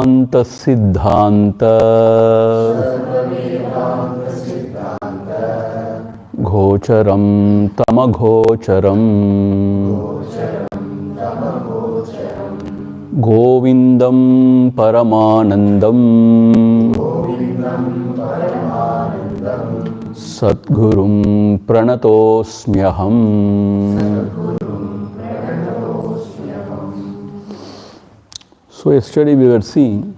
Vedanta Siddhanta Gocharam Tamagocharam Govindam Paramanandam Sadgurum Pranatosmyaham. So yesterday we were seeing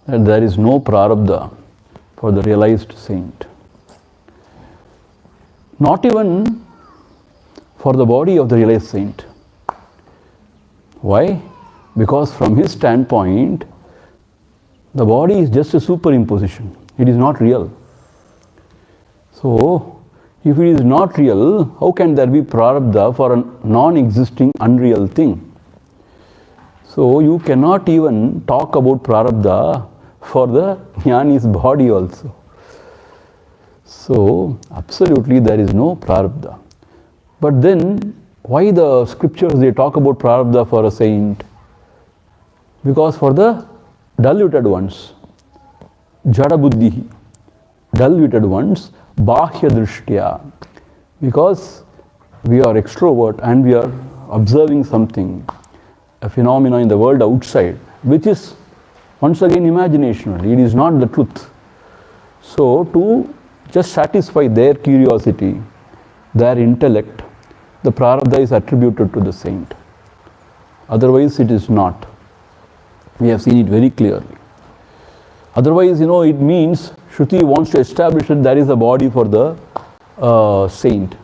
that there is no prarabdha for the realized saint. Not even for the body of the realized saint. Why? Because from his standpoint, the body is just a superimposition. It is not real. So, if it is not real, how can there be prarabdha for a non-existing, unreal thing? So, you cannot even talk about prarabdha for the jnani's body also. So, absolutely there is no prarabdha. But then, why the scriptures they talk about prarabdha for a saint? Because for the diluted ones, jada buddhi, diluted ones, bahya drishtya, because we are extrovert and we are observing something, a phenomenon in the world outside, which is once again imaginational, it is not the truth. So to just satisfy their curiosity, their intellect, the prarabdha is attributed to the saint. Otherwise it is not. We have seen it very clearly. Otherwise, it means Shruti wants to establish that there is a body for the saint.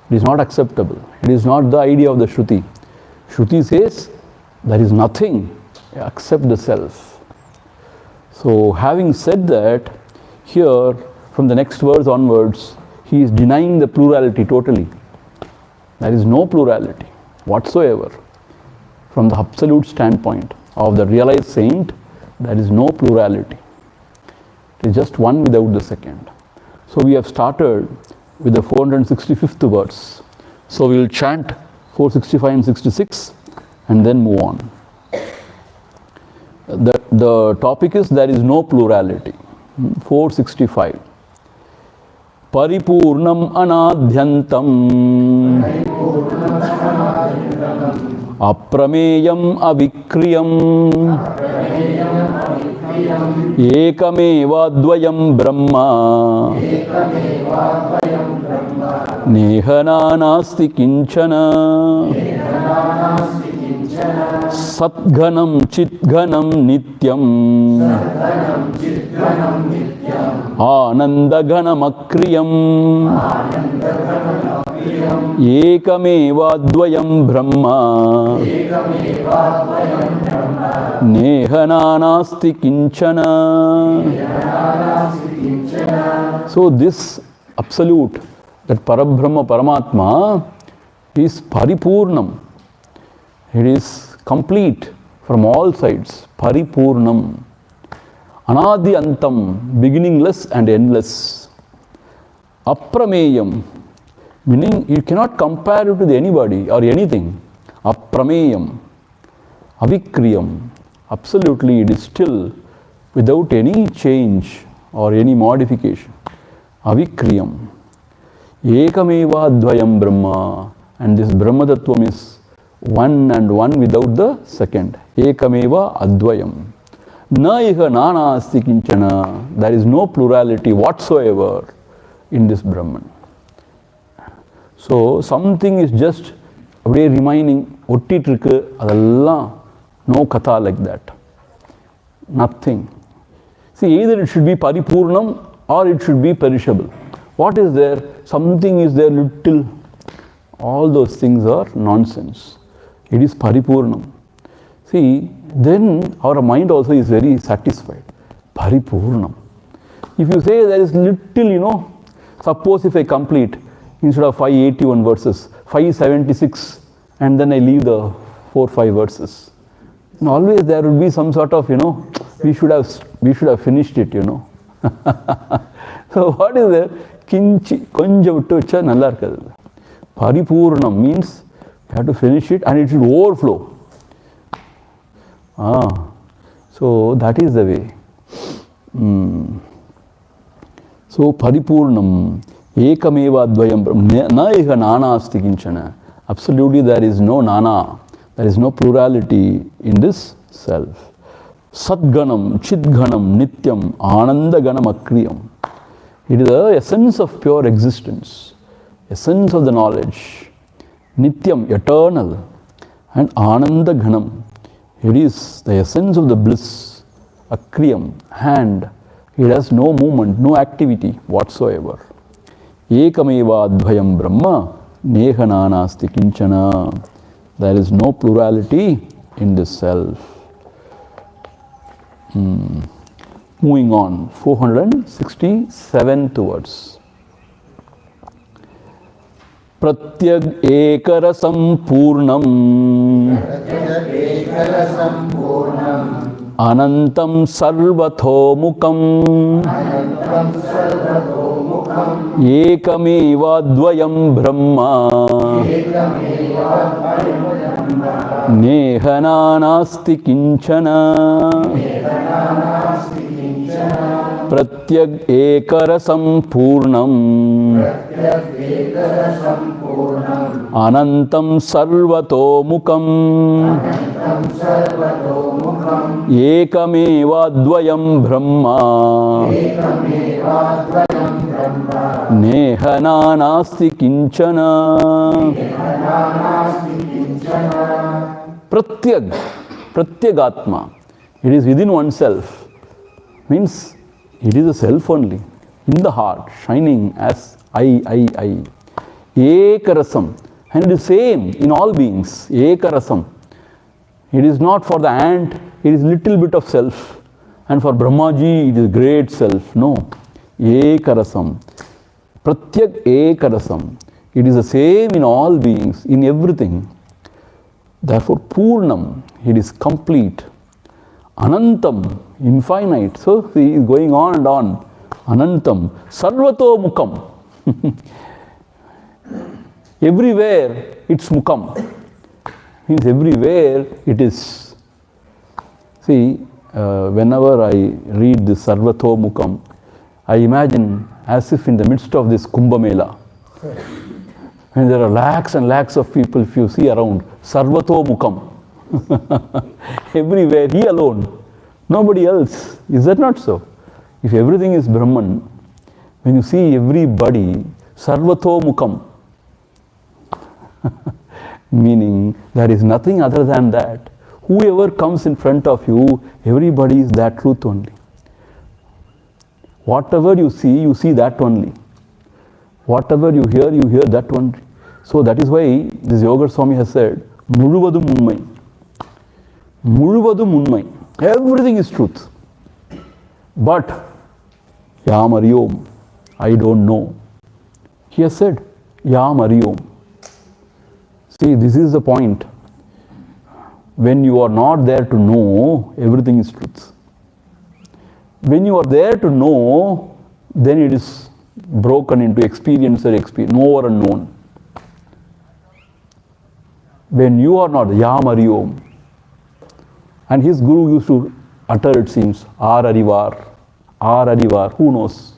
It is not acceptable. It is not the idea of the Shruti. Shruti says there is nothing except the self. So, having said that, here from the next verse onwards, he is denying the plurality totally. There is no plurality whatsoever from the absolute standpoint of the realized saint. There is no plurality. It is just one without the second. So we have started with the 465th verse. So we will chant 465 and 66 and then move on. The topic is there is no plurality. 465. Paripurnam anadhyantam Aprameyam avikriyam Ekameva dvayam brahma Nehana nasti kinchana Satghanam chitghanam nityam Anandaghanam akriyam Ekameva dvayam brahma Nehana nasti kinchana. So this absolute, that Parabrahma Paramatma is paripurnam. It is complete from all sides. Paripurnam. Anadi antam, beginningless and endless. Aprameyam, meaning you cannot compare it with anybody or anything. Aprameyam. Avikriyam. Absolutely it is still without any change or any modification. Avikriyam. Ekameva dvayam brahma. And this Brahma Tattvam is one and one without the second. Ekameva advayam. Na iha nana asti kinchana. There is no plurality whatsoever in this Brahman. So something is just remaining, ottitrukku, adalla, no katha like that. Nothing. See, either it should be paripurnam or it should be perishable. What is there? Something is there little. All those things are nonsense. It is paripurnam. See, then our mind also is very satisfied. Paripurnam. If you say there is little, suppose if I complete instead of 581 verses, 576, and then I leave the 4-5 verses. And always there will be some sort of, we should have finished it, So what is there? Kinchi, konja vittu vacha nalla irukadhu. Paripurnam means you have to finish it and it should overflow. So that is the way. So paripurnam ekameva advayam na eka nana asti kinchana. Absolutely there is no nana, there is no plurality in this self. Sadganam, chidganam, nityam, anandaganam akriyam. It is the essence of pure existence, essence of the knowledge. Nityam, eternal, and anandaganam. It is the essence of the bliss, akriyam, and it has no movement, no activity whatsoever. Ekameva advayam brahma neha nanasti kinchana. There is no plurality in this self. Moving on, 467th words. Pratyag ekarasam purnam anantam sarvatho mukam ekameva dvayam brahma neha nanasti kinchana. Pratyag ekarasam purnam anantam sarvato mukam ekameva dvayam brahma neha nanasti kinchana. Pratyag, pratyagatma. It is within oneself. Means it is a self only, in the heart, shining as I. Ekarasam. And it is same in all beings. Ekarasam. It is not for the ant, it is little bit of self. And for Brahmaji, it is great self. No. Ekarasam. Pratyag ekarasam. It is the same in all beings, in everything. Therefore, Purnam, it is complete. Anantam, infinite. So he is going on and on. Anantam, sarvato mukam. Everywhere it's mukam. Means everywhere it is. See, whenever I read this sarvato mukam, I imagine as if in the midst of this Kumbh Mela, when there are lakhs and lakhs of people, if you see around, sarvato mukam. Everywhere, he alone, nobody else. Is that not so? If everything is Brahman, when you see everybody, sarvato mukam, meaning there is nothing other than that. Whoever comes in front of you, everybody is that truth only. Whatever you see that only. Whatever you hear that only. So that is why this Yoga Swami has said, Muzhuvadum unmai. Muzhuvadum unmai. Everything is truth. But, Yam Ariyom, I don't know. He has said, Yam Ariyom. See, this is the point. When you are not there to know, everything is truth. When you are there to know, then it is broken into experience, knower and known. When you are not, Yam Ariyom. And his guru used to utter, it seems, Ar Arivar, who knows?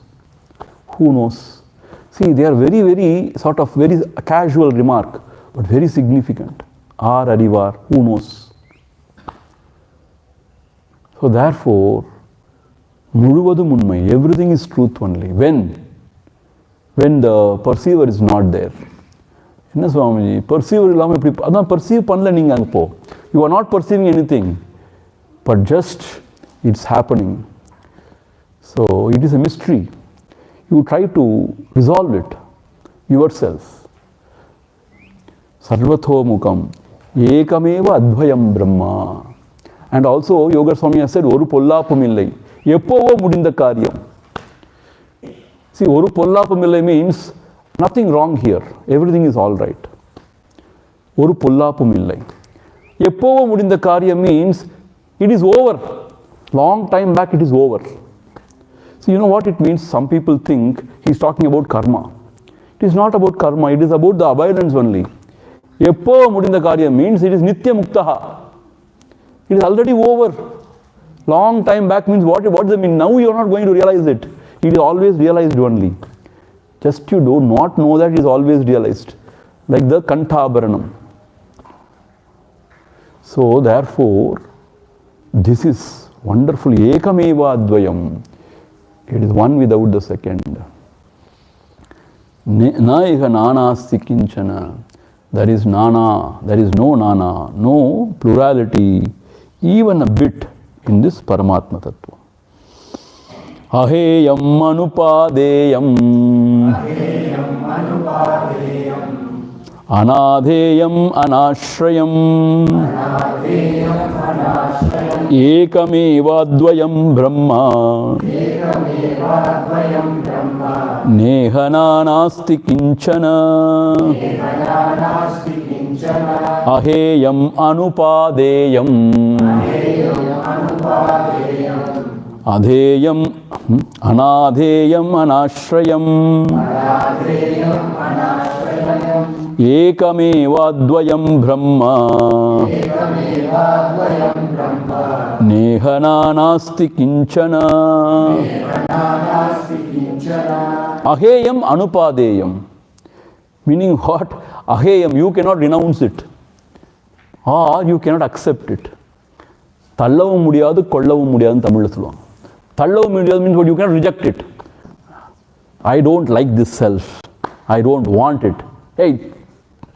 Who knows? See, they are very, very sort of very casual remark, but very significant. Ar Arivar, who knows? So therefore, Muzhuvadum unmai, everything is truth only. When the perceiver is not there. என்ன Swamiji perceiver இல்லாமல் இப்படி அதான் perceive பண்ணல நீங்கள் அங்கே போ. You are not perceiving anything, but just it's happening. So it is a mystery. You try to resolve it yourself. Sarvatho mukam ekameva advayam brahma. And also Yoga Swami has said, oru pollapum illai, எப்போவோ முடிந்த காரியம். See, oru pollapum illai means nothing wrong here, everything is all right. Oru pollapum illai. எப்போவோ முடிந்த காரியம் means it is over. Long time back it is over. So you know what it means? Some people think he is talking about karma. It is not about karma, it is about the abundance only. எப்போ முடிந்த காரியம் means it is nitya muktaha. It is already over. Long time back means what does it mean? Now you are not going to realize it. It is always realized only. Just you do not know that it is always realized. Like the Kantabharanam. So therefore, this is wonderful. Ekameva Advayam. It is one without the second. Naiha nanasti kinchana. There is nana, there is no nana, no plurality, even a bit in this Paramatma Tattva. Aheyam anupadeyam, anadheyam anashrayam, ekameva advayam brahma, nehana nasti kinchana, aheyam anupadeyam, adheyam anadheyam anashrayam, ekameva advayam brahma, nehana nasti kinchana, aheyam anupadeyam. Meaning what? Aheyam, you cannot renounce it or you cannot accept it. Thallavum mudiyadu, kollavum mudiyadu Tamil சொல்லுவாங்க. Thallavum mudiyadu means what? You cannot reject it. I don't like this self. I don't want it. Hey,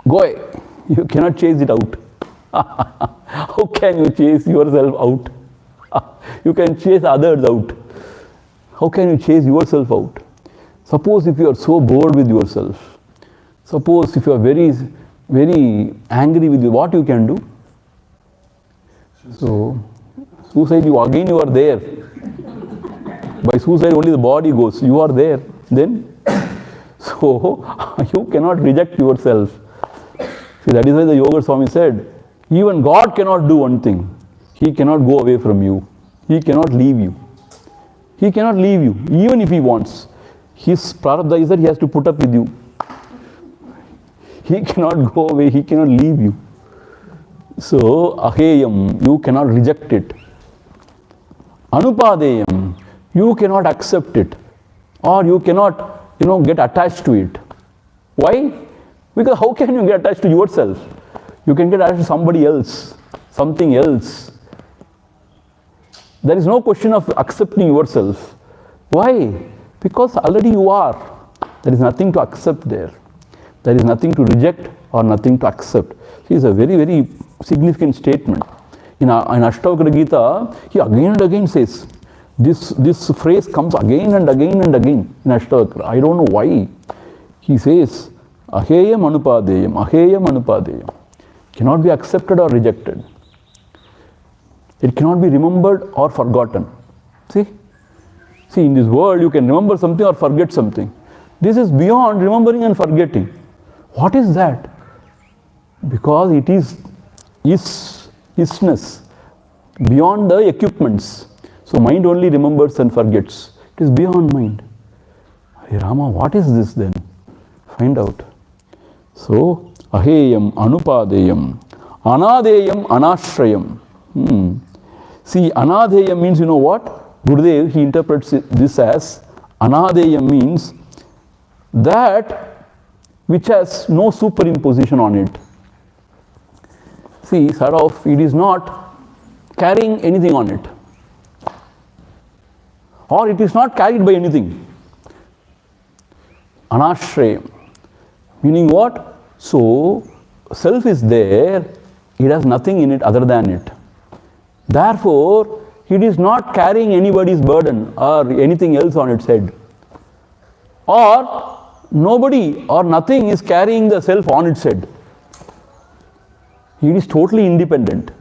go away. You cannot chase it out. How can you chase yourself out? You can chase others out. How can you chase yourself out? Suppose if you are so bored with yourself, suppose if you are very, very angry with you, what you can do? So, suicide, you are there. By suicide only the body goes, you are there. Then, so you cannot reject yourself. See, that is why the Yoga Swami said, even God cannot do one thing. He cannot go away from you. He cannot leave you. He cannot leave you, even if he wants. His prarabdha is that he has to put up with you. He cannot go away, he cannot leave you. So, aheyam, you cannot reject it. Anupadeyam, you cannot accept it. Or you cannot, get attached to it. Why? Because how can you get attached to yourself? You can get attached to somebody else, something else. There is no question of accepting yourself. Why? Because already you are. There is nothing to accept there. There is nothing to reject or nothing to accept. It is a very, very significant statement. In Ashtavakra Gita, he again and again says, this phrase comes again and again and again in Ashtavakra. I don't know why. He says, aheyam anupadeyam, aheyam anupadeyam. Cannot be accepted or rejected. It cannot be remembered or forgotten. See, in this world you can remember something or forget something. This is beyond remembering and forgetting. What is that? Because it is isness, beyond the equipments. So mind only remembers and forgets. It is beyond mind. Hey Rama, what is this then? Find out. So, aheyam anupadeyam, anadeyam anashrayam. See, anadeyam means, you know what? Gurudev, he interprets this as, anadeyam means that which has no superimposition on it. See, sort of, it is not carrying anything on it. Or it is not carried by anything. Anashrayam. Meaning what? So, self is there, it has nothing in it other than it. Therefore, it is not carrying anybody's burden or anything else on its head. Or nobody or nothing is carrying the self on its head. It is totally independent.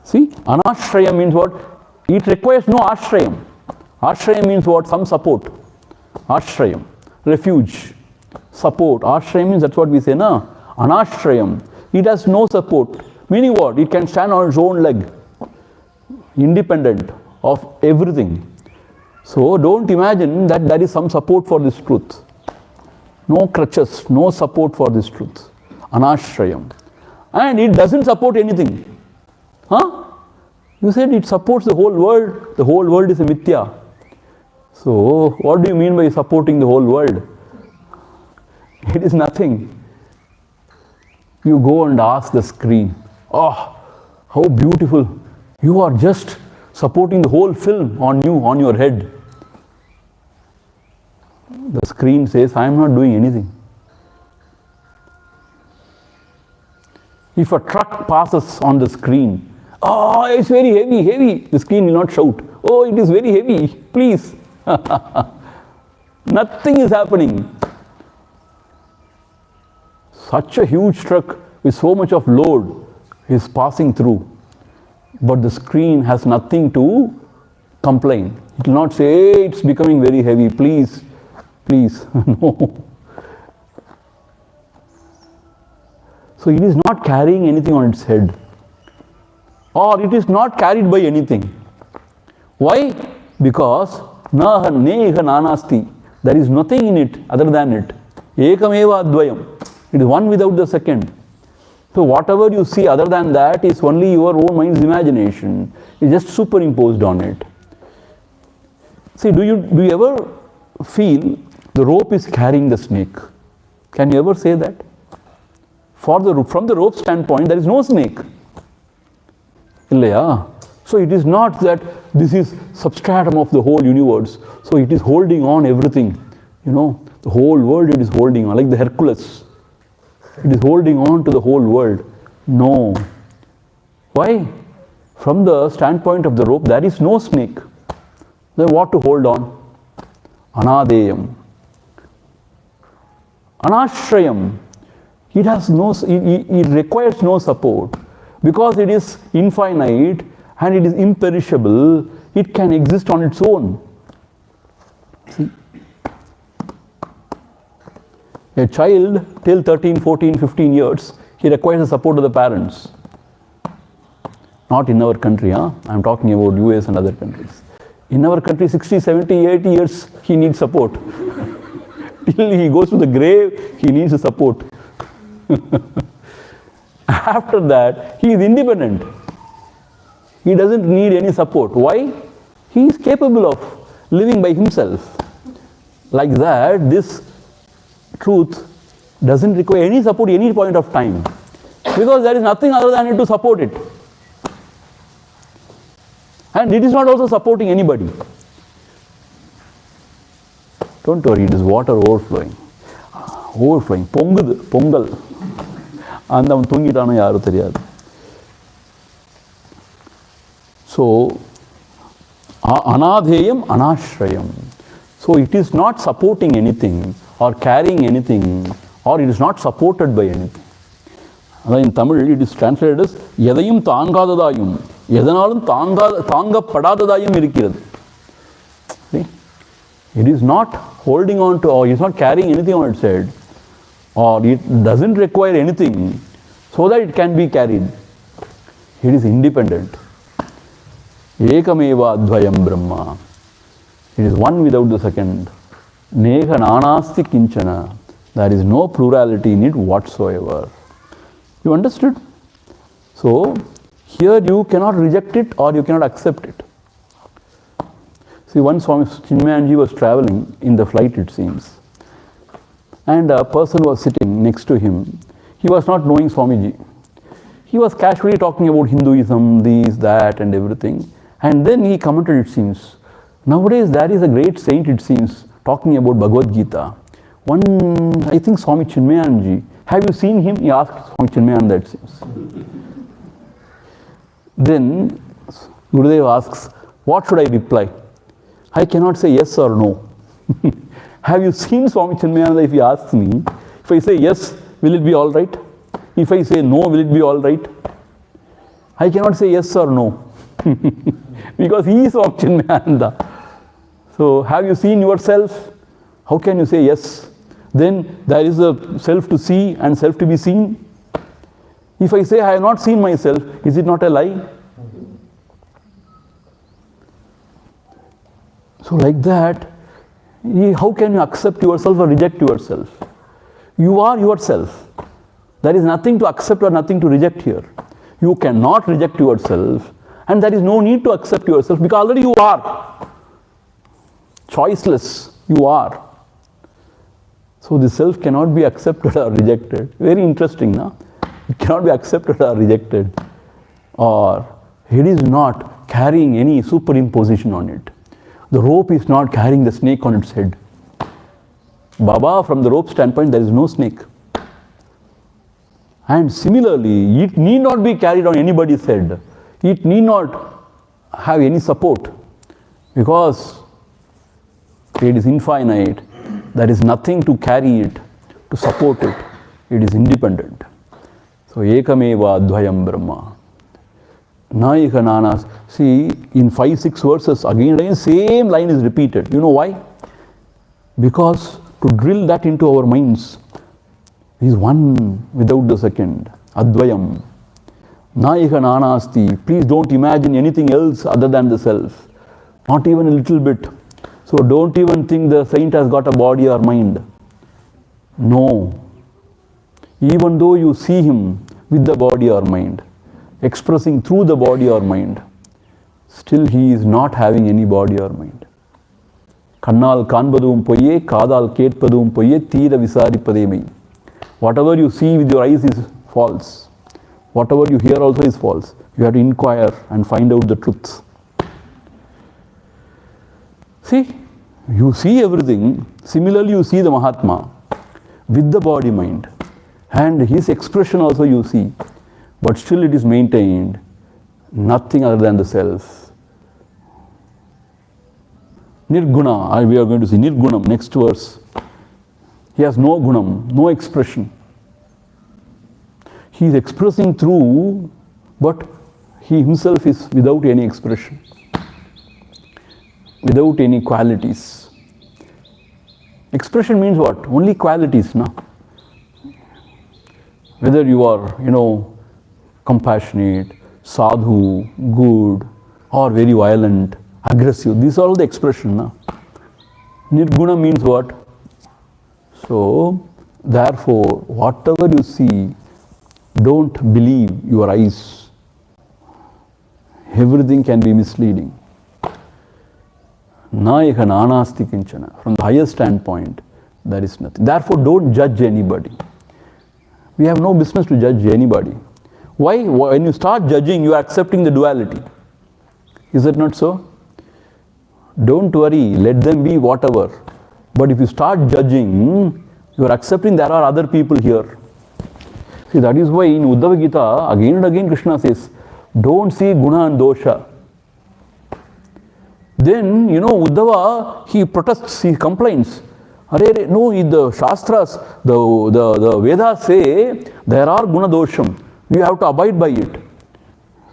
See, anashrayam means what? It requires no ashrayam. Ashrayam means what? Some support. Ashrayam, refuge, support. Ashrayam means that's what we say, na? Anashrayam. It has no support. Meaning what? It can stand on its own leg, independent of everything. So don't imagine that there is some support for this truth. No crutches, no support for this truth. Anashrayam. And it doesn't support anything. Huh? You said it supports the whole world. The whole world is a mithya. So, what do you mean by supporting the whole world? It is nothing. You go and ask the screen, oh, how beautiful. You are just supporting the whole film on you, on your head. The screen says, I am not doing anything. If a truck passes on the screen, oh, it's very heavy, heavy. The screen will not shout, oh, it is very heavy, please. Nothing is happening. Such a huge truck with so much of load is passing through. But the screen has nothing to complain. It will not say, hey, it's becoming very heavy, please, please. No. So it is not carrying anything on its head. Or it is not carried by anything. Why? Because naha neha nanasti. There is nothing in it other than it. Ekameva advayam. It is one without the second. So whatever you see other than that is only your own mind's imagination. It's just superimposed on it. See, do you ever feel the rope is carrying the snake? Can you ever say that? From the rope standpoint, there is no snake. Illaya. So it is not that this is substratum of the whole universe. So it is holding on everything. You know, the whole world it is holding on, like the Hercules. It is holding on to the whole world. No. Why? From the standpoint of the rope, there is no snake. Then what to hold on? Anadeyam. Anashrayam. It has no, it requires no support. Because it is infinite and it is imperishable, it can exist on its own. See? A child till 13, 14, 15 years, he requires the support of the parents. Not in our country, I am talking about US and other countries. In our country, 60, 70, 80 years, he needs support. Till he goes to the grave, he needs the support. After that, he is independent. He doesn't need any support. Why? He is capable of living by himself. Like that, this truth doesn't require any support at any point of time. Because there is nothing other than it to support it. And it is not also supporting anybody. Don't worry, it is water overflowing. Overflowing. Pongal. And அவன் தூங்கிட்டானோ யாரும் தெரியாது. So, anadheyam, anashrayam. So it is not supporting anything or carrying anything, or it is not supported by anything. In Tamil it is translated as எதையும் தாங்காததாயும் எதனாலும் தாங்கப்படாததாயும் இருக்கிறது. It is not holding on to, or it is not carrying anything on its head, or it doesn't require anything so that it can be carried. It is independent. Ekameva advayam Brahma. It is one without the second. Neha nanasti kinchana. There is no plurality in it whatsoever. You understood? So, here you cannot reject it or you cannot accept it. See, once Swami Chinmayanji was traveling in the flight, it seems, and a person was sitting next to him. He was not knowing Swamiji. He was casually talking about Hinduism, this, that, and everything. And then he commented, it seems, nowadays there is a great saint, it seems, talking about Bhagavad Gita. One, I think Swami Chinmayanji. Have you seen him? He asked Swami Chinmayananda, it seems. Then Gurudev asks, what should I reply? I cannot say yes or no. Have you seen Swami Chinmayananda? If he asks me, if I say yes, will it be all right? If I say no, will it be all right? I cannot say yes or no. Because he is Swami Chinmayananda. So, have you seen yourself? How can you say yes? Then there is a self to see and self to be seen. If I say I have not seen myself, is it not a lie? So like that, how can you accept yourself or reject yourself? You are yourself. There is nothing to accept or nothing to reject here. You cannot reject yourself And there is no need to accept yourself because already you are. Choiceless, you are. So the self cannot be accepted or rejected. Very interesting, no? It cannot be accepted or rejected. Or it is not carrying any superimposition on it. The rope is not carrying the snake on its head. Baba, from the rope standpoint, there is no snake. And similarly, it need not be carried on anybody's head. It need not have any support because it is infinite. There is nothing to carry it, to support it. It is independent. So, ekameva advayam brahma. Naika nanas. See, in 5-6 verses, again, same line is repeated. You know why? Because to drill that into our minds is one without the second. Advayam. Naika nanasti. Please don't imagine anything else other than the self. Not even a little bit. So don't even think the saint has got a body or mind. No. Even though you see him with the body or mind, expressing through the body or mind, still he is not having any body or mind. Kannal kanbadum poye, kadal ketpadum poye, tira visaripademai. Whatever you see with your eyes is false. Whatever you hear also is false. You have to inquire and find out the truth. See, you see everything. Similarly, you see the Mahatma with the body mind. And his expression also you see. But still it is maintained nothing other than the self. Nirguna, we are going to see Nirgunam, next verse. He has no gunam, no expression. He is expressing through, but he himself is without any expression, without any qualities. Expression means what? Only qualities, no? Whether you are, compassionate, sadhu, good, or very violent, aggressive, these are all the expression, no? Nirguna means what? So, therefore, whatever you see, don't believe your eyes. Everything can be misleading. Naika nanasti kinchana. From the highest standpoint, there is nothing. Therefore, don't judge anybody. We have no business to judge anybody. Why? When you start judging, you are accepting the duality. Is it not so? Don't worry, let them be whatever. But if you start judging, you are accepting there are other people here. See, that is why in Uddhava Gita, again and again Krishna says, don't see guna and dosha. Then, Uddhava, he protests, he complains. No, in the Shastras, the Vedas say, there are guna dosham. You have to abide by it.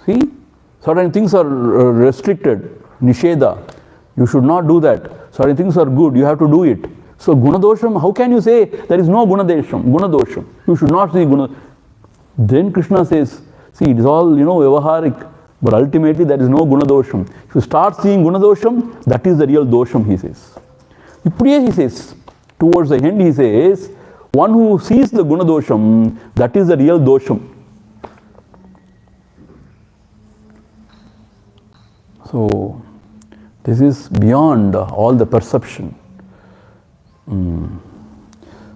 See, certain things are restricted, nisheda. You should not do that. Certain things are good, you have to do it. So guna dosham, how can you say there is no guna dosham? You should not see guna. Then Krishna says, see, it is all, vyavaharik, but ultimately there is no guna dosham. If you start seeing guna dosham, that is the real dosham, he says. He says, towards the end he says, one who sees the guna dosham, that is the real dosham. So, this is beyond all the perception.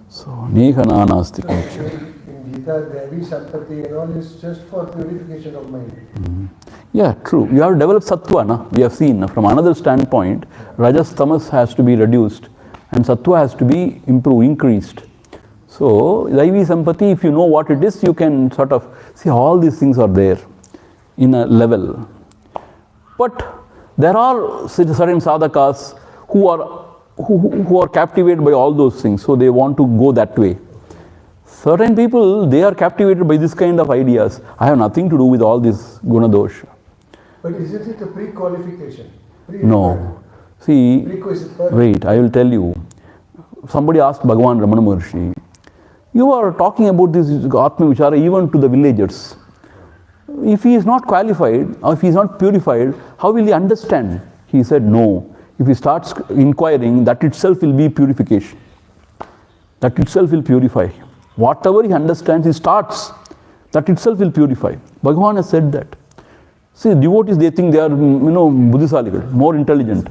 So, Nihana Nasti. In Gita, Devi Sattpati and all is just for purification of mind. Yeah, true. You have to develop sattva, na? We have seen from another standpoint, rajas tamas has to be reduced and sattva has to be improved, increased. So, Daivi Sampati, if you know what it is, you can sort of see all these things are there in a level. But there are certain sadhakas who are captivated by all those things, so they want to go that way. Certain people, they are captivated by this kind of ideas. I have nothing to do with all this guna dosha. But isn't it a pre-qualification? No. See, wait, I will tell you. Somebody asked Bhagavan Ramana Maharshi, you are talking about this Atma Vichara even to the villagers. If he is not qualified, or if he is not purified, how will he understand? He said, no. If he starts inquiring, that itself will be purification. That itself will purify. Whatever he understands, he starts. That itself will purify. Bhagavan has said that. See, devotees, they think they are, buddhisalical, more intelligent.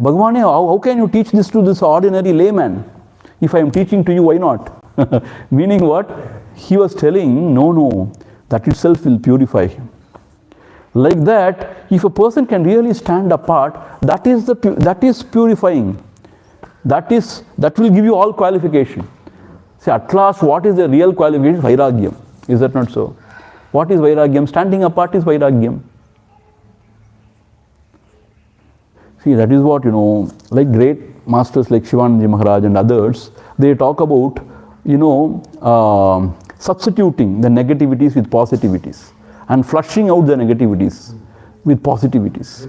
Bhagavan, how can you teach this to this ordinary layman? If I am teaching to you, why not? Meaning what? He was telling, no, that itself will purify him. Like that, if a person can really stand apart, that is purifying. That will give you all qualification. See, at last, what is the real qualification? Vairagyam. Is that not so? What is Vairagyam? Standing apart is Vairagyam. See, that is what, like great masters like Shivanandaji Maharaj and others, they talk about, substituting the negativities with positivities and flushing out the negativities with positivities.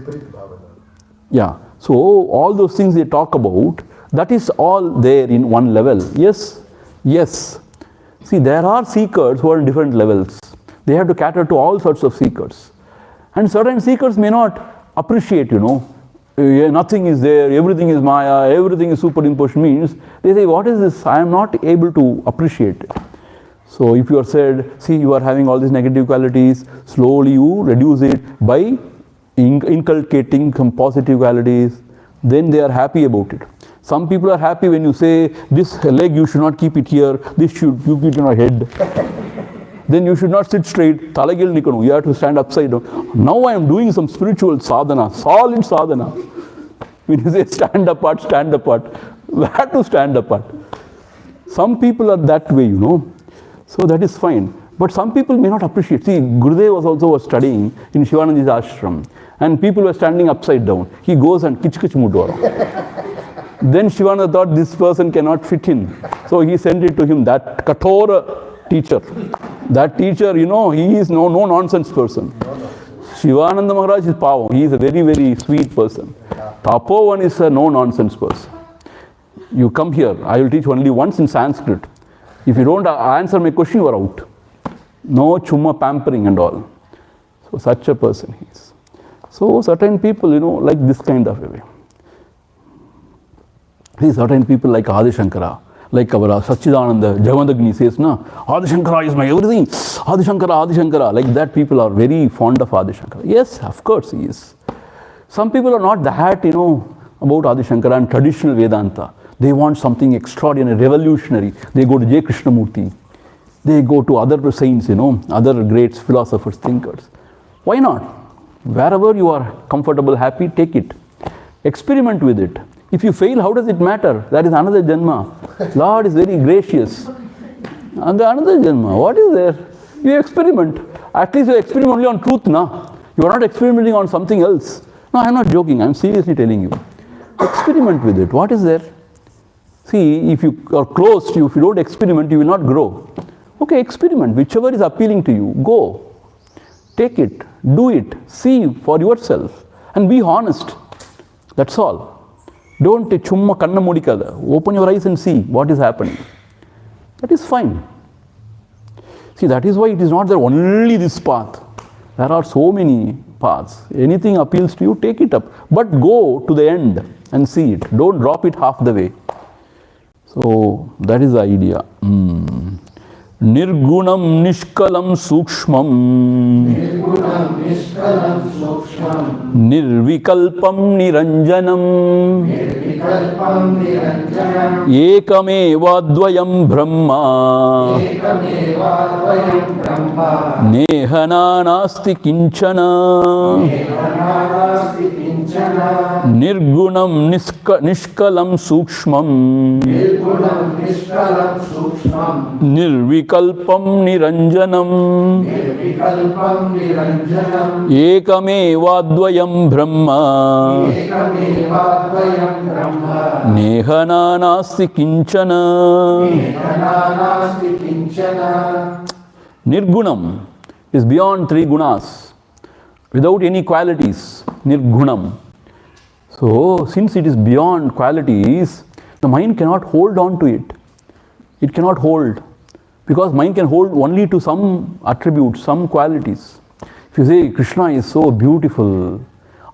Yeah. So, all those things they talk about, that is all there in one level. Yes. See, there are seekers who are in different levels. They have to cater to all sorts of seekers. And certain seekers may not appreciate, nothing is there, everything is Maya, everything is superimposition, means they say, what is this? I am not able to appreciate it. So if you are said, see, you are having all these negative qualities, slowly you reduce it by inculcating some positive qualities, then they are happy about it. Some people are happy when you say, this leg you should not keep it here, this should you keep it on your head. Then you should not sit straight, you have to stand upside down. Now I am doing some spiritual sadhana, solid sadhana. When you say stand apart, where to stand apart? Some people are that way, So that is fine. But some people may not appreciate. See, Gurudev was studying in Shivanandaji's ashram, and people were standing upside down. He goes and kich mudwara. Then Shivananda thought this person cannot fit in. So he sent it to him, that Kathora teacher. That teacher, he is no nonsense person. Shivananda Maharaj is Pavam. He is a very, very sweet person. Tapovan is a no nonsense person. You come here, I will teach only once in Sanskrit. If you don't answer my question, you are out. No chumma pampering and all. So such a person he is. So certain people, like this kind of a way. See, certain people like Adi Shankara, like our Sachidananda, Javandagni says, Adi Shankara is my everything. Adi Shankara. Like that, people are very fond of Adi Shankara. Yes, of course he is. Some people are not that, about Adi Shankara and traditional Vedanta. They want something extraordinary, revolutionary. They go to J. Krishnamurti. They go to other saints, other great philosophers, thinkers. Why not? Wherever you are comfortable, happy, take it. Experiment with it. If you fail, how does it matter? That is another Janma. Lord is very gracious. And another Janma, what is there? You experiment. At least you experiment only on truth, na? You are not experimenting on something else. No, I am not joking. I am seriously telling you. Experiment with it. What is there? See, if you are closed, if you don't experiment, you will not grow. Okay, experiment. Whichever is appealing to you, go. Take it. Do it. See for yourself. And be honest. That's all. Don't chumma kanna mudikada. Open your eyes and see what is happening. That is fine. See, that is why it is not there only this path. There are so many paths. Anything appeals to you, take it up. But go to the end and see it. Don't drop it half the way. So, that is the idea. Nirgunam nishkalam sukshmam nirvikalpam niranjanam ekamevadvayam brahma nehana nasti kinchana nirgunam nishkalam sukshmam nirvikalpam niranjanam ekamevadvayam brahma nehana nasti kinchana. Nirgunam is beyond three gunas, without any qualities. Nirgunam. So, since it is beyond qualities, the mind cannot hold on to it. It cannot hold. Because mind can hold only to some attributes, some qualities. If you say Krishna is so beautiful,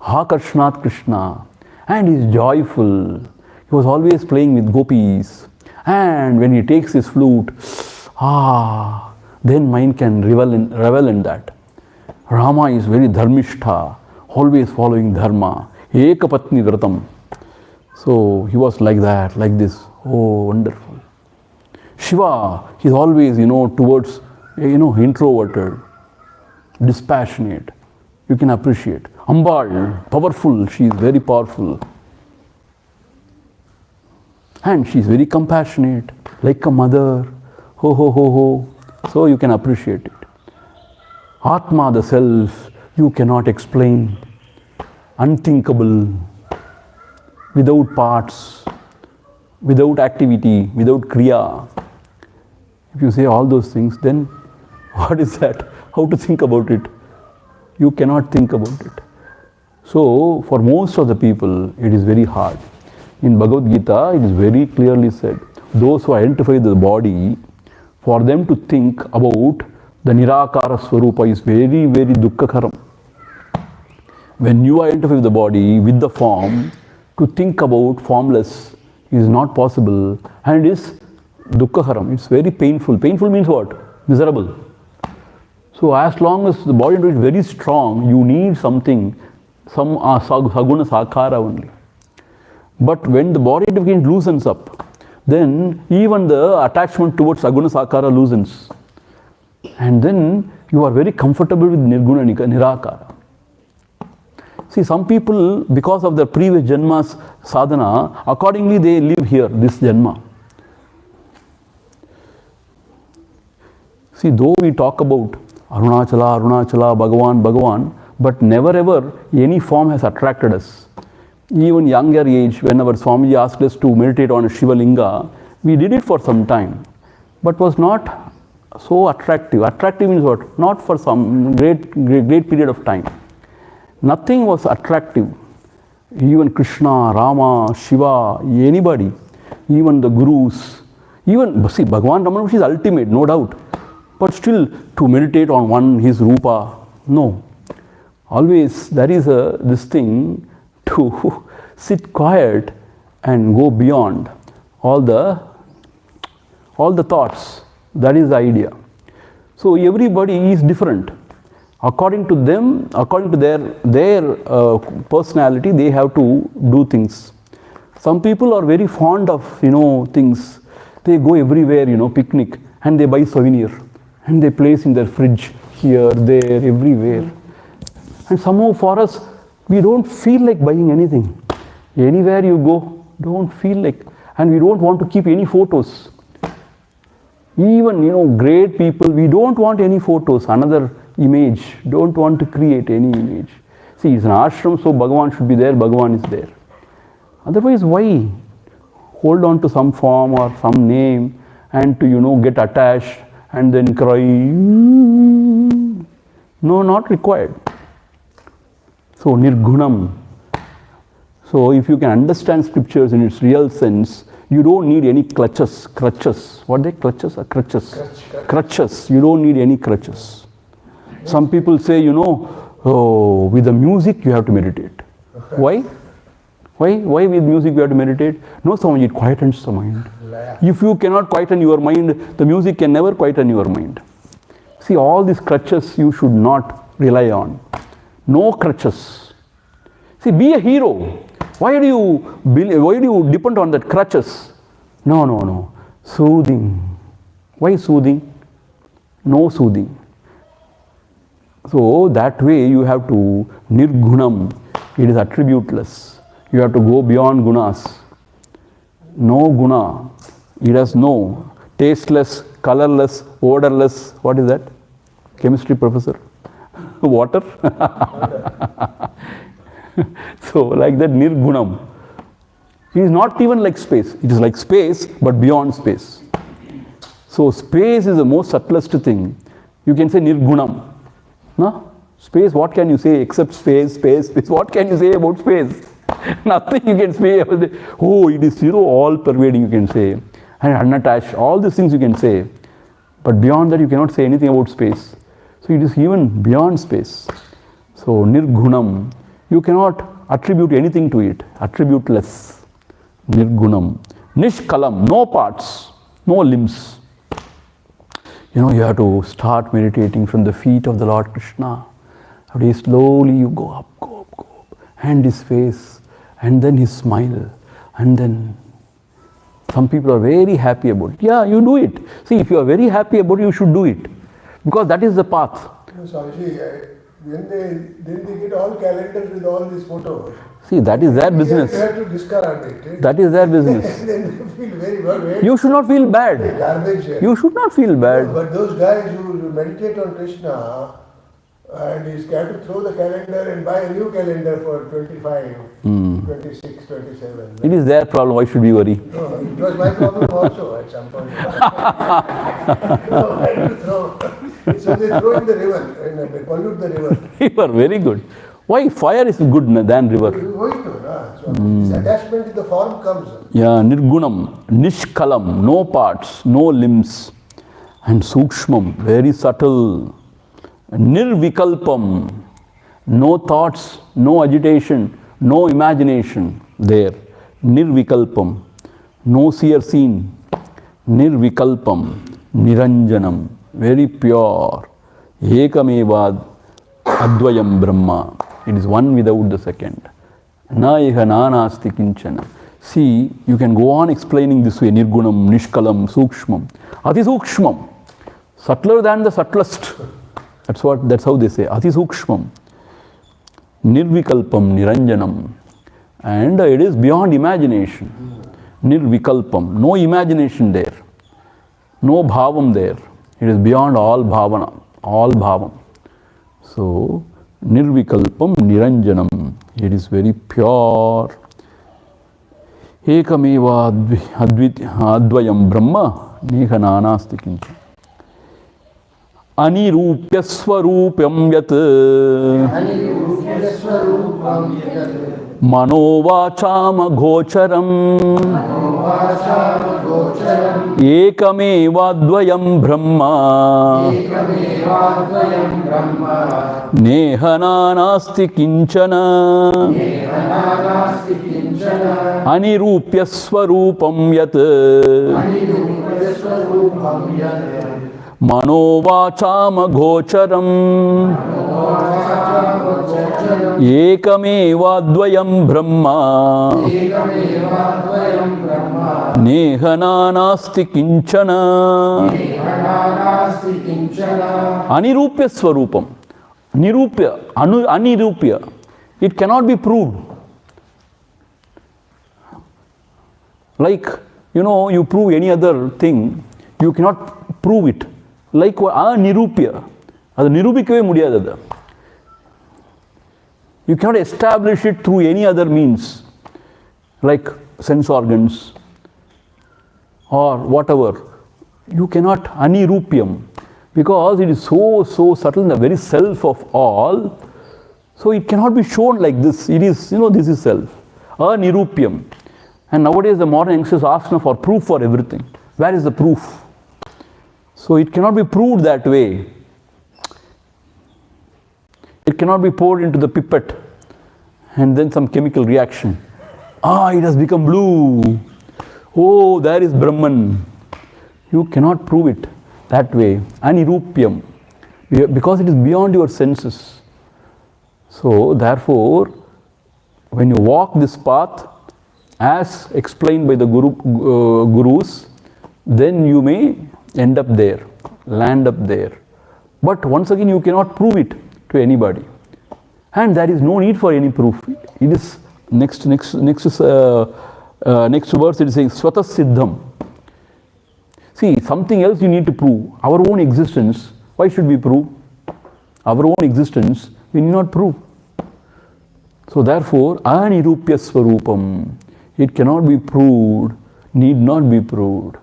Akarshnat Krishna, and he is joyful, he was always playing with gopis, and when he takes his flute, then mind can revel in that. Rama is very dharmishtha, always following dharma. Ekapatni vratam. So he was like that, like this. Oh, wonderful. Shiva, he's always, towards, introverted, dispassionate. You can appreciate. Ambal, powerful, she is very powerful. And she is very compassionate, like a mother. Ho, ho, ho, ho. So you can appreciate it. Atma, the self, you cannot explain. Unthinkable, without parts, without activity, without kriya. If you say all those things, then what is that? How to think about it? You cannot think about it. So, for most of the people, it is very hard. In Bhagavad Gita, it is very clearly said, those who identify with the body, for them to think about the Nirakara Swarupa is very, very dukkakaram. When you identify with the body, with the form, to think about formless is not possible, and it is dukkakaram. It's very painful. Painful means what? Miserable. So as long as the body is very strong, you need something, some saguna sakara only. But when the body loosens up, then even the attachment towards saguna sakara loosens. And then you are very comfortable with nirguna nirakara. See, some people, because of their previous janmas sadhana, accordingly they live here, this janma. See, though we talk about Arunachala, Arunachala, Bhagavan, Bhagavan, but never ever any form has attracted us. Even younger age, when our Swamiji asked us to meditate on a Shiva Linga, we did it for some time, but was not so attractive. Attractive means what? Not for some great period of time. Nothing was attractive. Even Krishna, Rama, Shiva, anybody, even the gurus, even, see, Bhagavan Ramana is ultimate, no doubt. But still, to meditate on one, his rupa, no. Always there is this thing to sit quiet and go beyond all the thoughts. That is the idea. So everybody is different. According to them, according to their personality, they have to do things. Some people are very fond of, things. They go everywhere, picnic, and they buy souvenir. And they place in their fridge, here, there, everywhere. And somehow for us, we don't feel like buying anything. Anywhere you go, don't feel like, and we don't want to keep any photos. Even, great people, we don't want any photos, another image, don't want to create any image. See, it's an ashram, so Bhagavan should be there, Bhagavan is there. Otherwise, why hold on to some form or some name and to, get attached and then cry? No, not required. So, nirgunam. So, if you can understand scriptures in its real sense, you don't need any crutches. What are they? Clutches or crutches? Crutches. You don't need any crutches. Some people say, with the music you have to meditate. Why? Why with music you have to meditate? No, Swamiji, it quietens the mind. If you cannot quieten your mind, the music can never quieten your mind. See, all these crutches you should not rely on. No crutches. See, be a hero. Why do you depend on that crutches? No. Soothing. Why soothing? No soothing. So that way you have to nirgunam. It is attributeless. You have to go beyond gunas. No guna. It has no. Tasteless, colorless, odorless. What is that? Chemistry professor. Water. So like that nirgunam. It is not even like space. It is like space but beyond space. So space is the most subtlest thing. You can say nirgunam. No? Space, what can you say except space? What can you say about space? Nothing you can say about it. Oh, it is all pervading, you can say. And unattached, all these things you can say. But beyond that you cannot say anything about space. So it is even beyond space. So nirgunam. You cannot attribute anything to it. Attributeless. Nirgunam. Nishkalam. No parts. No limbs. You have to start meditating from the feet of the Lord Krishna. Today slowly you go up, go up, go up. And his face, and then his smile, and then some people are very happy about it. Yeah, you do it. See, if you are very happy about it, you should do it. Because that is the path. No, Swamiji, then they get all calendars with all these photos. See, that is their business. You have to discard it. That is their business. Then they feel very bad. You should not feel bad. Garbage. You should not feel bad. But those guys who meditate on Krishna and is scared to throw the calendar and buy a new calendar for 25, 26, 27. It is their problem. Why should we worry? No, it was my problem also at some point. No, I had to throw. So they throw in the river and they pollute the river. You are very good. Why? Fire is good than river. So this attachment to the form comes. Yeah, nirgunam, nishkalam, no parts, no limbs. And sukshmam, very subtle. Nirvikalpam, no thoughts, no agitation, no imagination there. Nirvikalpam, no seer seen. Nirvikalpam, niranjanam, very pure. Ekamevad advayam brahma. It is one without the second. Na iha nanasti kinchana. See, you can go on explaining this way. Nirgunam, nishkalam, sukshmam. Ati sukshmam. Subtler than the subtlest. That's how they say. Ati sukshmam. Nirvikalpam, niranjanam. And it is beyond imagination. Nirvikalpam. No imagination there. No bhavam there. It is beyond all bhavana. All bhavam. So, nirvikalpam, niranjanam. It is very pure. Ekameva advayam brahma neha nanasti kincha. Anirupya swarupam yat manovachama gocharam ekameva advayam brahma neha nanasti kinchana. Anirupya swarupam yat manovachama gocharam ekameva advayam brahma neha nanasti kinchana. Anirupya swarupam. Nirupya, anirupya. It cannot be proved. Like, you prove any other thing, you cannot prove it. Like anirupya. Adu nirupikave mudiyadhu. You cannot establish it through any other means, like sense organs or whatever. You cannot anirupyam, because it is so subtle in the very self of all. So it cannot be shown like this. It is, this is self. Anirupyam. And nowadays the modern youngsters ask for proof for everything. Where is the proof? So it cannot be proved that way. It cannot be poured into the pipette and then some chemical reaction. It has become blue. Oh, there is Brahman. You cannot prove it that way. Anirupyam. Because it is beyond your senses. So therefore, when you walk this path, as explained by the gurus, then you may end up there, land up there. But once again, you cannot prove it to anybody. And there is no need for any proof. It is next verse it is saying Swata Siddham. See, something else you need to prove. Our own existence, why should we prove? Our own existence, we need not prove. So therefore, Anirupya Swarupam. It cannot be proved, need not be proved,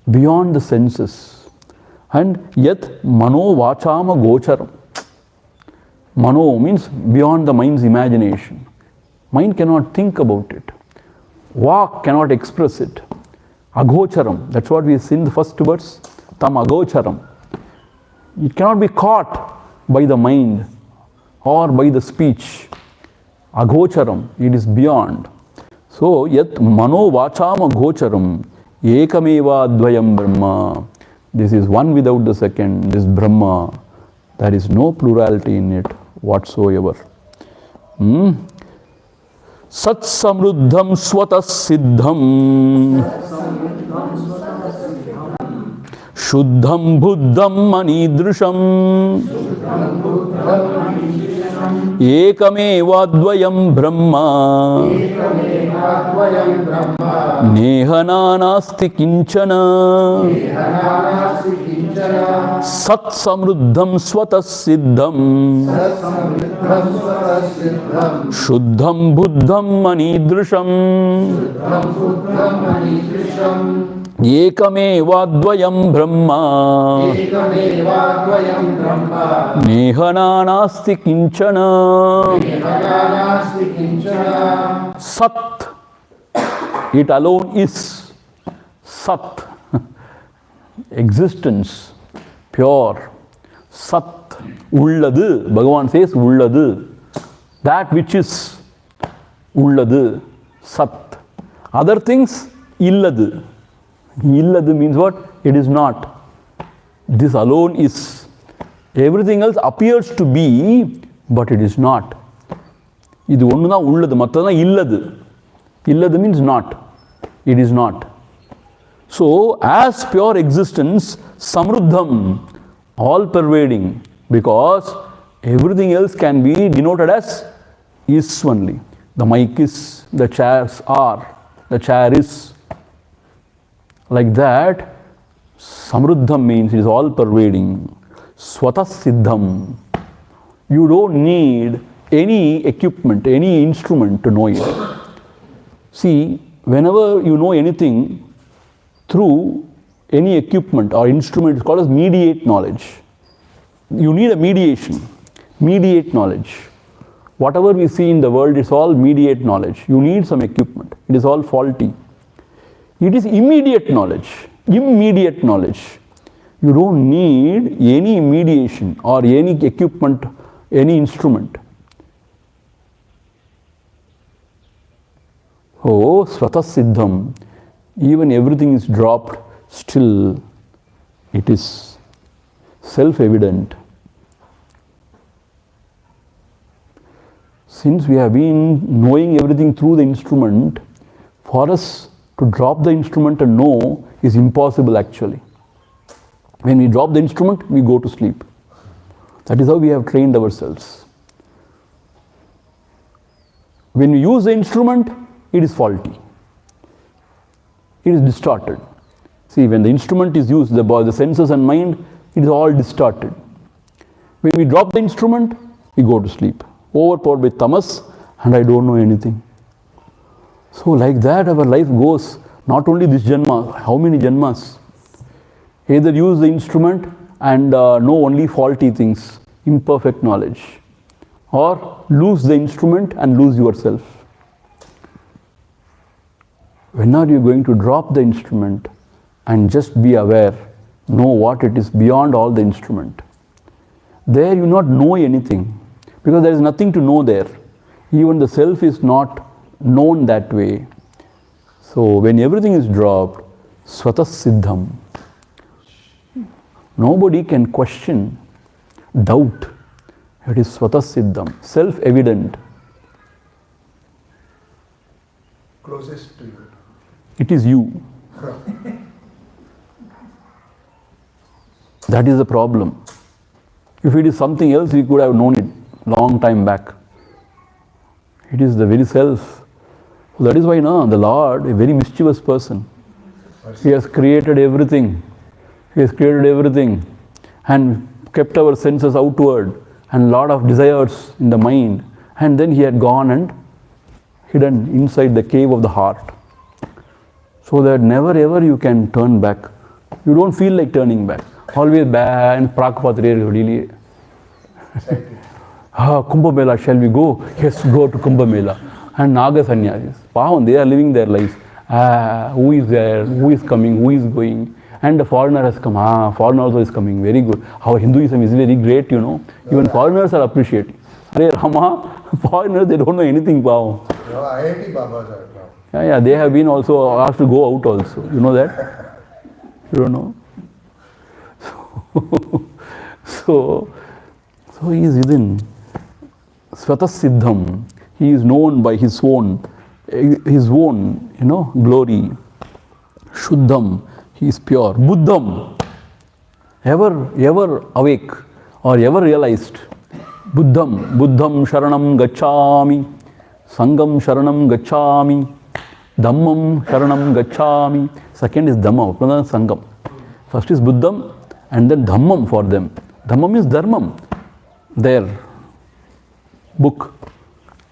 beyond the senses. And yet, mano vachama gocharam. Mano means beyond the mind's imagination. Mind cannot think about it. Vak cannot express it. Agocharam, that's what we see in the first verse. Tam agocharam. It cannot be caught by the mind or by the speech. Agocharam, it is beyond. So, yat mano vachama gocharam ekameva advayam brahma. This is one without the second, this Brahma. There is no plurality in it. whatsoever. Sat samruddham swatas siddham Shuddham buddham manidrusham Ekamevadvayam brahma Nehananasti kinchana Sat samruddham swatas siddham Shuddham buddham manidrusham Ekamevadvayam brahma Nehananasti kinchana. Sat, it alone is. Sat, existence, pure. Sat, ulladu. Bhagavan says ulladu. That which is ulladu. Sat. Other things, illadu. Illadu means what? It is not. This alone is. Everything else appears to be, but it is not. இது ஒன்று தான் உள்ளது, மற்றதான் இல்லது. Illadu means not. It is not. So, as pure existence, samruddham, all pervading, because everything else can be denoted as is only. The mic is, the chairs are, the chair is. Like that, samruddham means it is all pervading. Swatas siddham. You don't need any equipment, any instrument to know it. See, whenever you know anything through any equipment or instrument, it's called as mediate knowledge. You need a mediation, mediate knowledge. Whatever we see in the world is all mediate knowledge. You need some equipment. It is all faulty. It is immediate knowledge, immediate knowledge. You don't need any mediation or any equipment, any instrument. Oh, swatas siddham, even everything is dropped, still it is self-evident. Since we have been knowing everything through the instrument, for us to drop the instrument and know is impossible actually. When we drop the instrument, we go to sleep. That is how we have trained ourselves. When we use the instrument, it is faulty. It is distorted. See, when the instrument is used, the senses and mind, it is all distorted. When we drop the instrument, we go to sleep. Overpowered with tamas, and I don't know anything. So like that our life goes, not only this janma, how many janmas? Either use the instrument and know only faulty things, imperfect knowledge, or lose the instrument and lose yourself. When are you going to drop the instrument and just be aware, know what it is beyond all the instrument? There you not know anything, because there is nothing to know there. Even the self is not known that way. So when everything is dropped, swatas siddham. Nobody can question, doubt. It is swatas siddham, self-evident. Closest to you. It is you. That is the problem. If it is something else, we could have known it long time back. It is the very self. That is why now the Lord, a very mischievous person, He has created everything. He has created everything and kept our senses outward and lot of desires in the mind, and then He had gone and hidden inside the cave of the heart, so that never ever you can turn back. You don't feel like turning back. Always bad and prakpatre. Kumbh Mela, shall we go? Yes, go to Kumbh Mela. And Naga Sannyasis, they are living their lives. Who is there? Who is coming? Who is going? And the foreigner has come. Foreigner also is coming. Very good. Our Hinduism is very great, you know. Even foreigners are appreciating. Hare Rama, foreigners, they don't know anything. IIT Babas are now. Yeah, they have been also asked to go out also. You know that? You don't know? So he is within. Svatasiddham, he is known by his own, glory. Shuddham, he is pure. Buddham, ever awake or ever realized. Buddham sharanam gacchami, Sangam sharanam gacchami, Dhammam sharanam gacchami. Second is Dhamma, another Sangam. First is Buddham and then Dhammam for them. Dhammam is Dharmam, their book,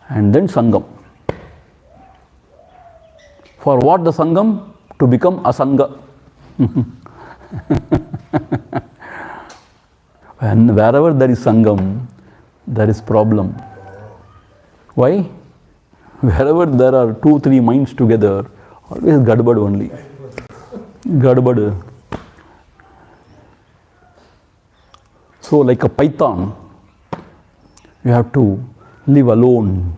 and then Sangam. For what the Sangam? To become Asanga. And wherever there is Sangam, there is problem. Why? Wherever there are 2-3 minds together, always gadbad only. Gadbad. So like a python, you have to live alone.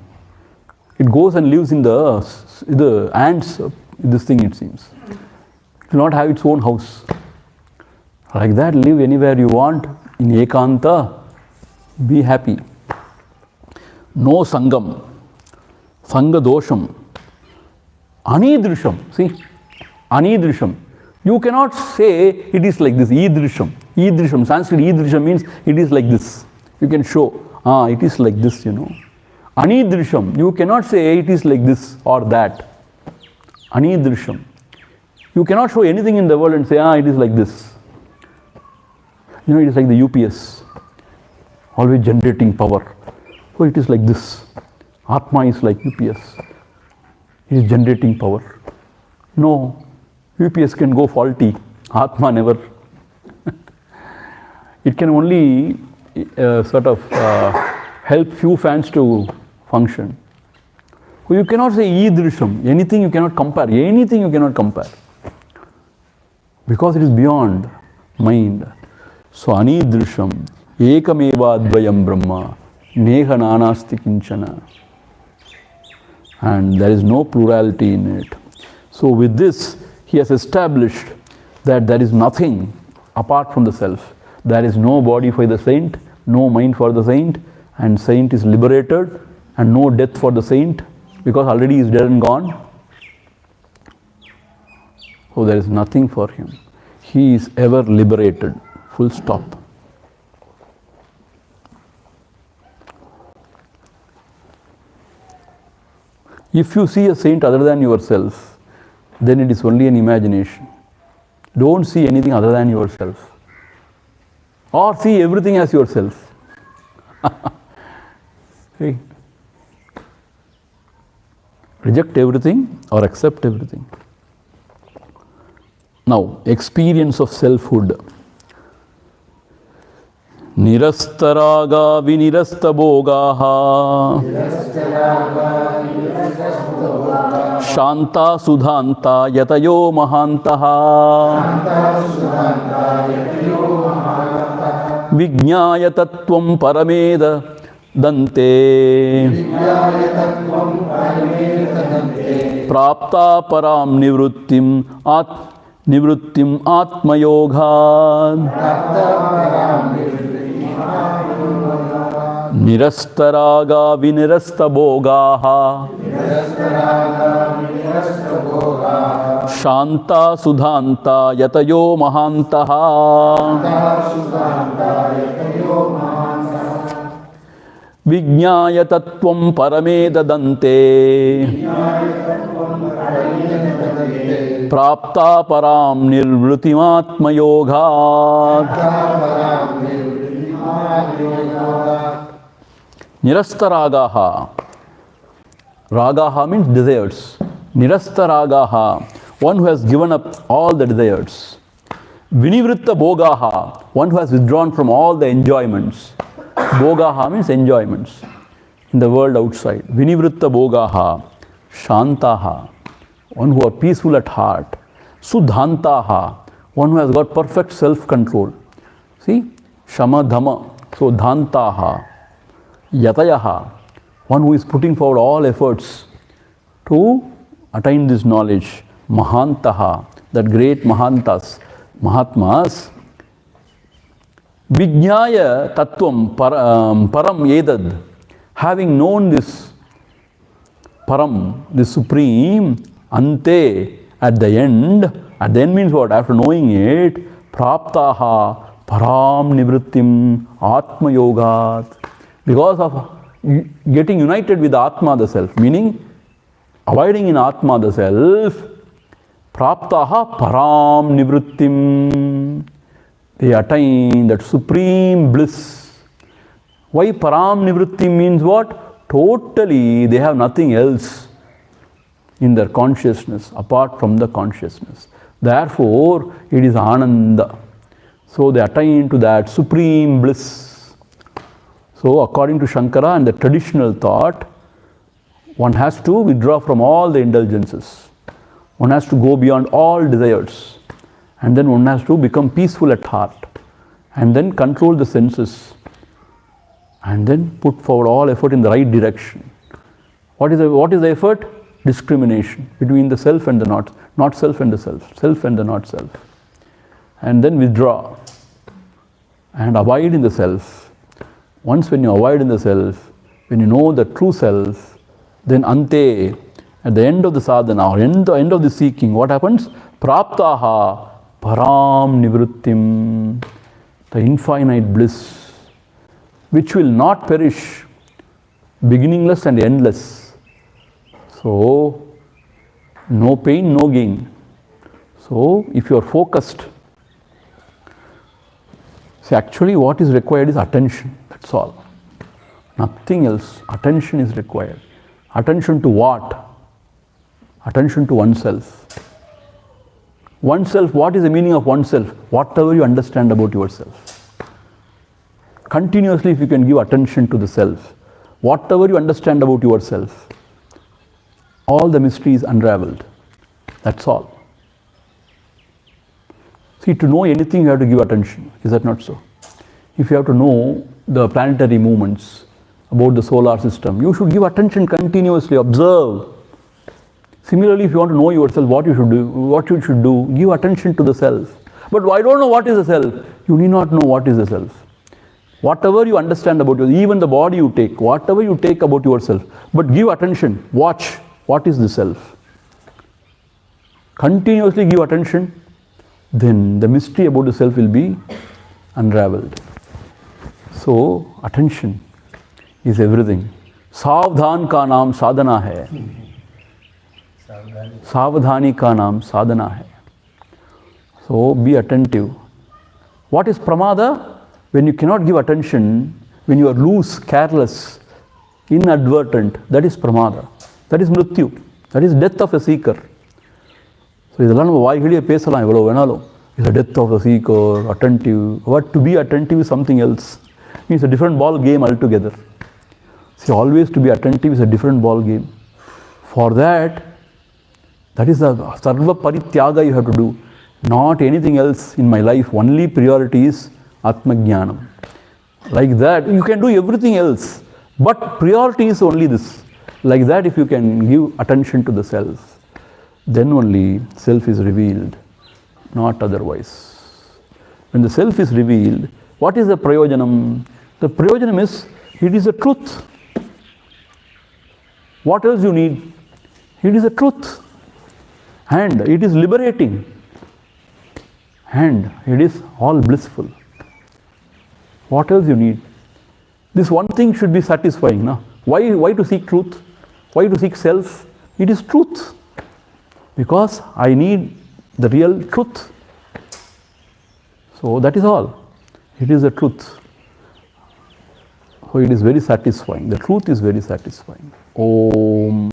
It goes and lives in the ants, this thing it seems. It will not have its own house. Like that, live anywhere you want, in ekanta, be happy. No sangam, sanga dosham, anidrisham. See, anidrisham. You cannot say it is like this, idrisham. Idrisham, Sanskrit idrisham means it is like this. You can show, it is like this, Anidrisham, you cannot say it is like this or that. Anidrisham. You cannot show anything in the world and say, it is like this. It is like the UPS, always generating power. So it is like this. Atma is like UPS. It is generating power. No, UPS can go faulty. Atma never. It can only help few fans to function. So you cannot say idrisham, anything you cannot compare, because it is beyond mind. So anidrisham, ekameva advayam brahma, neha nanasti kinchana. And there is no plurality in it. So with this, he has established that there is nothing apart from the self. There is no body for the saint, no mind for the saint, and saint is liberated, and no death for the saint, because already he is dead and gone. So there is nothing for him. He is ever liberated. Full stop. If you see a saint other than yourself, then it is only an imagination. Don't see anything other than yourself. Or see everything as yourself. Hey. Reject everything or accept everything. Now, experience of selfhood. Nirastaraga vinirasta bhogaha Shanta sudhanta yatayo mahantaha Vijñāya tattvam parameda dante Prapta param nivrittim atma yoga Nirastaraga vinirasta bhogaha Shanta sudhanta yatayo mahantaha Vijñāya tattvam parameda dante Prapta param nirvritim atma yoga Nirastaragaha. Ragaha means desires. Nirastaragaha, one who has given up all the desires. Vinivritta bhogaha, one who has withdrawn from all the enjoyments. Bhogaha means enjoyments in the world outside. Vinivritta bhogaha, shantaha, one who are peaceful at heart. Sudhantaha, one who has got perfect self-control. See? Shama dhamma. So dhantaha. Yatayaha, one who is putting forward all efforts to attain this knowledge. Mahantaha, that great Mahantas, Mahatmas. Vijñāya tattvam param edad Having known this Param, this Supreme, Ante, at the end means what? After knowing it, Praptaha Param Nivrittim Atma Yogat. Because of getting united with Atma, the self, meaning abiding in Atma, the self, Praptaha Param Nivrittim. They attain that supreme bliss. Why Param Nivrittim means what? Totally, they have nothing else in their consciousness apart from the consciousness. Therefore, it is Ananda. So they attain to that supreme bliss. So according to Shankara and the traditional thought, one has to withdraw from all the indulgences. One has to go beyond all desires. And then one has to become peaceful at heart. And then control the senses. And then put forward all effort in the right direction. What is the effort? Discrimination between the self and the not self and the self and the not self. And then withdraw and abide in the self. Once when you abide in the self, when you know the true self, then ante, at the end of the sadhana or end of the seeking, what happens? Praptaha param nivrittim, the infinite bliss, which will not perish, beginningless and endless. So, no pain, no gain. So, if you are focused, see, actually what is required is attention, that's all. Nothing else. Attention is required. Attention to what? Attention to oneself. Oneself, what is the meaning of oneself? Whatever you understand about yourself. Continuously, if you can give attention to the self, whatever you understand about yourself, all the mystery is unraveled. That's all. See, to know anything, you have to give attention. Is that not so? If you have to know the planetary movements, about the solar system, you should give attention continuously, observe. Similarly, if you want to know yourself, what you should do, give attention to the self. But I don't know what is the self. You need not know what is the self. Whatever you understand about yourself, even the body you take, whatever you take about yourself, but give attention, watch, what is the self? Continuously give attention, then the mystery about the self will be unraveled. So, attention is everything. Savdhan ka naam sadhana hai. Savdhani ka naam sadhana hai. So, be attentive. What is pramada? When you cannot give attention, when you are loose, careless, inadvertent, that is pramada. That is mrityu. That is death of a seeker. So, இதெல்லாம் நம்ம வாய்களியே பேசலாம் எவ்வளோ வேணாலும். It's a death of a seeker, attentive. What to be attentive is something else. It's a different ball game altogether. See, always to be attentive is a different ball game. For that is the sarva parityaga you have to do. Not anything else in my life. Only priority is Atma Jnanam. Like that, you can do everything else. But priority is only this. Like that, if you can give attention to the self, then only self is revealed, not otherwise. When the self is revealed, what is the prayojanam? The prayojanam is, it is the truth. What else you need? It is the truth. And it is liberating. And it is all blissful. What else you need? This one thing should be satisfying. No? Why to seek truth? Why to seek self? It is truth. Because I need the real truth. So that is all. It is the truth. So it is very satisfying. The truth is very satisfying. Om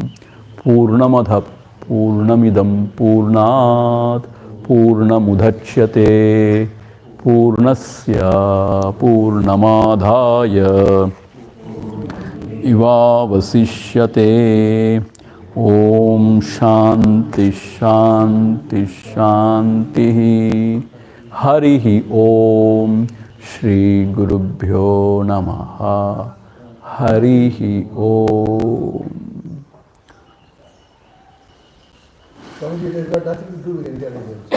Purnamadha Purnamidam Purnat Purnamudachyate Purnasya Purnamadhaya Ivavasishyate. Om Shanti Shanti Shanti. Harihi Om. Shri Gurubhyo Namaha. Harihi Om. Swamiji, it has got nothing to do with intelligence.